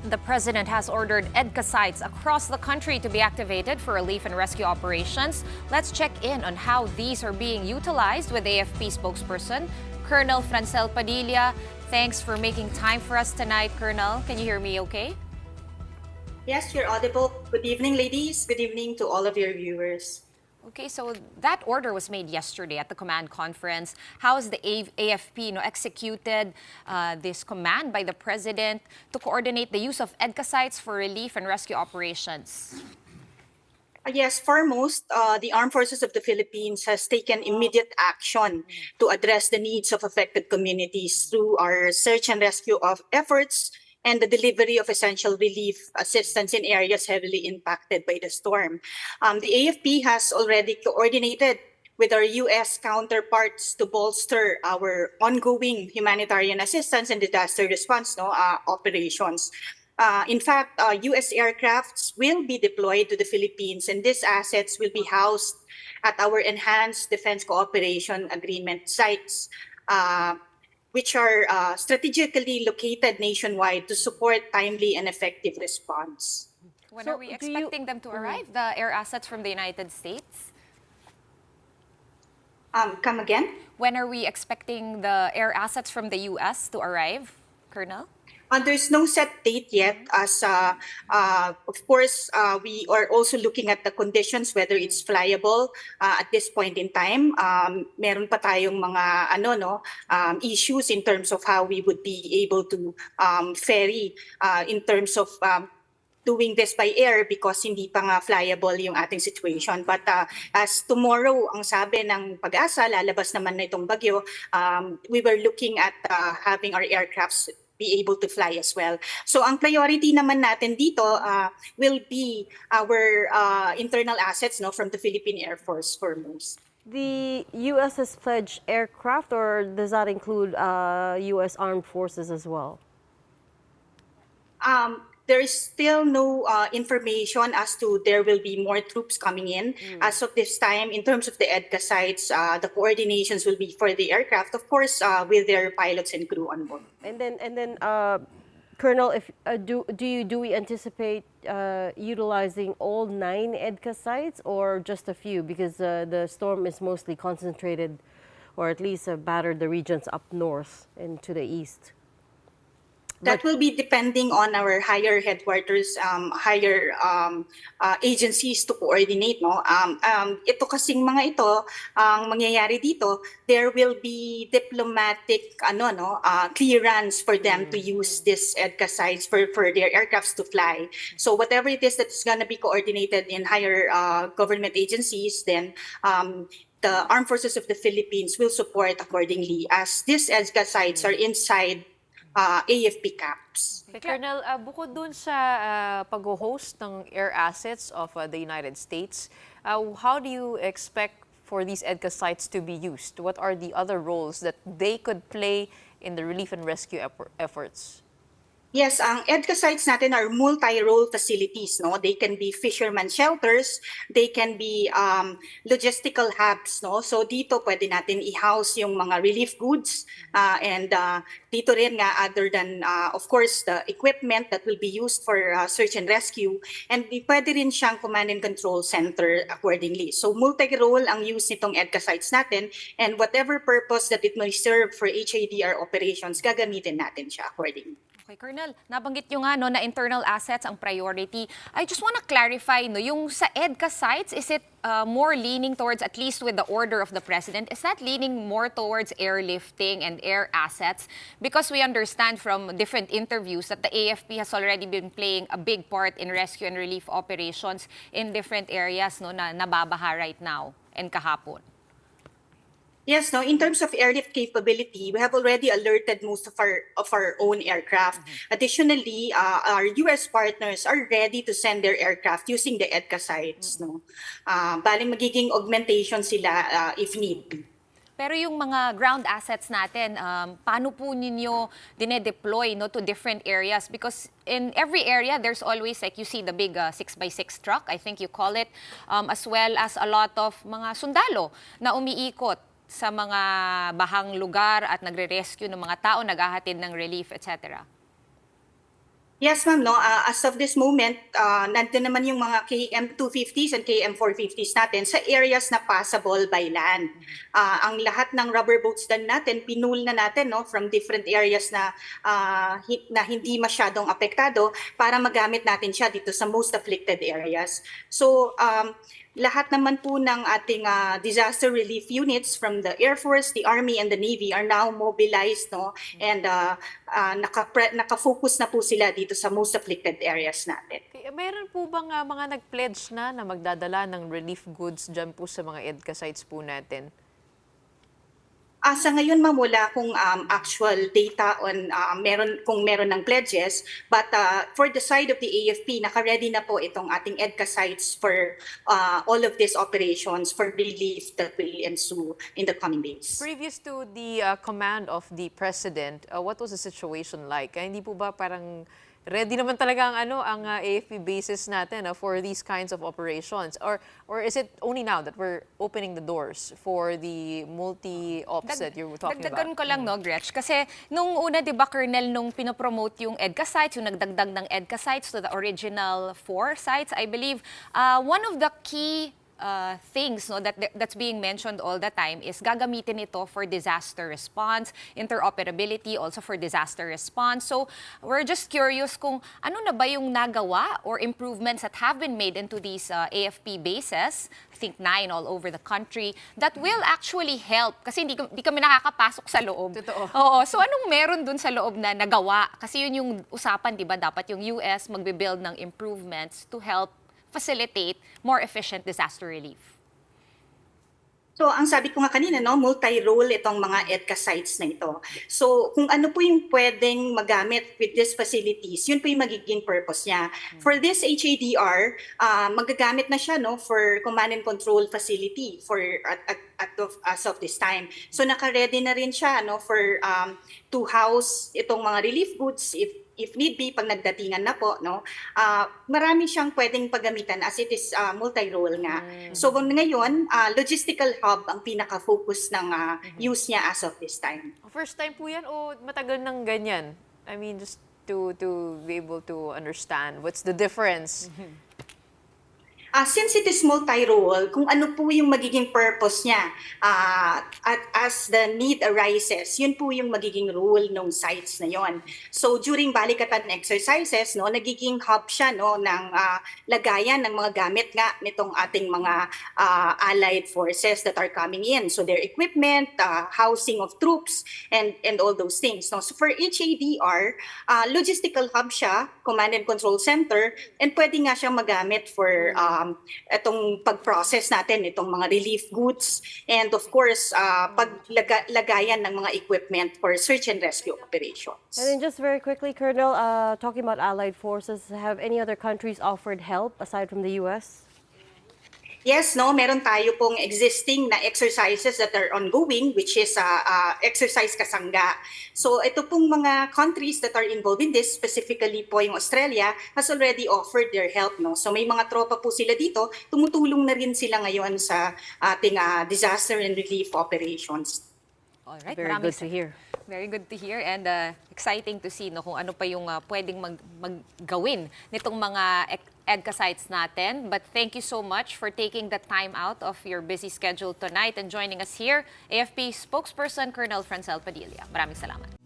The president has ordered EDCA sites across the country to be activated for relief and rescue operations. Let's check in on how these are being utilized with AFP spokesperson, Colonel Francel Padilla. Thanks for making time for us tonight, Colonel. Can you hear me okay? Yes, you're audible. Good evening, ladies. Good evening to all of your viewers. Okay, so that order was made yesterday at the command conference. How has the AFP executed this command by the president to coordinate the use of EDCA sites for relief and rescue operations? Yes, foremost, the Armed Forces of the Philippines has taken immediate action to address the needs of affected communities through our search and rescue of efforts and the delivery of essential relief assistance in areas heavily impacted by the storm. The AFP has already coordinated with our U.S. counterparts to bolster our ongoing humanitarian assistance and disaster response operations. In fact, U.S. aircrafts will be deployed to the Philippines, and these assets will be housed at our Enhanced Defense Cooperation Agreement sites, which are strategically located nationwide to support timely and effective response. When are we expecting them to arrive, the air assets from the United States? Come again? When are we expecting the air assets from the U.S. to arrive, Colonel? There's no set date yet, as of course we are also looking at the conditions, whether it's flyable at this point in time. Meron pa tayong mga issues in terms of how we would be able to ferry in terms of doing this by air because hindi pa nga flyable yung ating situation. But as tomorrow, ang sabi ng Pag-asa, lalabas naman na itong bagyo, we were looking at having our aircrafts be able to fly as well. So ang priority naman natin dito will be our internal assets from the Philippine Air Force foremost. The U.S. has pledged aircraft, or does that include U.S. Armed Forces as well? There is still no information as to there will be more troops coming in. As of this time, in terms of the EDCA sites, the coordinations will be for the aircraft, of course, with their pilots and crew on board. And then, Colonel, if do we anticipate utilizing all 9 EDCA sites or just a few, because the storm is mostly concentrated, or at least battered the regions up north and to the east? That will be depending on our higher headquarters, higher agencies to coordinate. Ito kasing mga ito, ang mangyayari dito, there will be diplomatic clearance for them to use this EDCA sites for their aircrafts to fly. So whatever it is that's going to be coordinated in higher government agencies, then the Armed Forces of the Philippines will support accordingly, as these EDCA sites are inside AFP caps. Colonel, bukod dun sa pag-host ng air assets of the United States, how do you expect for these EDCA sites to be used? What are the other roles that they could play in the relief and rescue efforts? Yes, ang EDCA sites natin are multi-role facilities. They can be fisherman shelters, they can be logistical hubs. So dito pwede natin i-house yung mga relief goods and dito rin nga, other than of course the equipment that will be used for search and rescue, and pwede rin siyang command and control center accordingly. So multi-role ang use nitong EDCA sites natin, and whatever purpose that it may serve for HADR operations, gagamitin natin siya accordingly. Okay, Colonel, nabanggit nyo nga na internal assets ang priority. I just want to clarify, yung sa EDCA sites, is it more leaning towards, at least with the order of the President, is that leaning more towards airlifting and air assets? Because we understand from different interviews that the AFP has already been playing a big part in rescue and relief operations in different areas na nababaha right now and kahapon. Yes, in terms of airlift capability, we have already alerted most of our own aircraft. Additionally, our U.S. partners are ready to send their aircraft using the EDCA sites. Bali magiging augmentation sila if need be. Pero yung mga ground assets natin, paano po ninyo dinedeploy to different areas? Because in every area, there's always, like you see the big 6x6 truck, I think you call it, as well as a lot of mga sundalo na umiikot sa mga bahang lugar at nagre-rescue ng mga tao, naghahatid ng relief, etc. Yes, ma'am. No, as of this moment, nandun naman yung mga KM250s and KM450s natin sa areas na passable by land. Ang lahat ng rubber boats din natin, pinul na natin, no, from different areas na hindi masyadong apektado para magamit natin siya dito sa most afflicted areas. So, lahat naman po ng ating disaster relief units from the Air Force, the Army, and the Navy are now mobilized, no? And nakafocus na po sila dito sa most afflicted areas natin. Meron po bang mga nag-pledge na magdadala ng relief goods dyan po sa mga EDCA sites po natin? Sa ngayon, ma'am, wala kung actual data on kung meron ng pledges. But for the side of the AFP, naka-ready na po itong ating EDCA sites for all of these operations for relief that will ensue in the coming days. Previous to the command of the President, what was the situation like? Hindi po ba parang ready naman talaga ang AFP bases natin for these kinds of operations? Or is it only now that we're opening the doors for the multi-ops that you're talking about? Dagdagan ko lang, no, Gretch? Kasi nung una, di ba, Colonel, nung pinopromote yung EDCA sites, yung nagdagdag ng EDCA sites to the original 4 sites, I believe, one of the key things, no, that's being mentioned all the time is gagamitin ito for disaster response, interoperability, also for disaster response. So we're just curious kung ano na ba yung nagawa or improvements that have been made into these AFP bases, I think 9 all over the country, that will actually help. Kasi hindi kami nakakapasok sa loob. Totoo. Oo. So anong meron dun sa loob na nagawa? Kasi yun yung usapan, di ba? Dapat yung US magbe-build ng improvements to help facilitate more efficient disaster relief. So, ang sabi ko nga kanina, no, multi-role itong mga EDCA sites na ito. So, kung ano po yung pwedeng magamit with these facilities, yun po yung magiging purpose niya. For this HADR, magagamit na siya, no, for command and control facility for as of this time. So, naka-ready na rin siya, no, for to house itong mga relief goods if need be, pag nagdatingan na po, no, marami siyang pwedeng paggamitan as it is multi-role nga. So ngayon, logistical hub ang pinaka-focus ng use niya as of this time. First time po yan o matagal nang ganyan? I mean, just to be able to understand what's the difference. Since it is multi-role, kung ano po yung magiging purpose niya as the need arises, yun po yung magiging role ng sites na yon. So during balikatan exercises, no, nagiging hub siya, no, ng lagayan ng mga gamit nga nitong ating mga allied forces that are coming in. So their equipment, housing of troops, and all those things. No? So for HADR, logistical hub siya, command and control center, and pwede nga siyang magamit for itong pag-process natin, itong mga relief goods, and of course, paglagayan ng mga equipment for search and rescue operations. And then just very quickly, Colonel, talking about allied forces, have any other countries offered help aside from the U.S.? Yes, no, meron tayo pong existing na exercises that are ongoing, which is exercise kasangga. So ito pong mga countries that are involved in this, specifically po yung Australia, has already offered their help. No? So may mga tropa po sila dito, tumutulong na rin sila ngayon sa ating disaster and relief operations. All right, Very good to hear. Very good to hear and exciting to see, no, kung ano pa yung pwedeng maggawin nitong mga EDCA sites natin. But thank you so much for taking the time out of your busy schedule tonight and joining us here, AFP spokesperson Colonel Francel Padilla. Maraming salamat.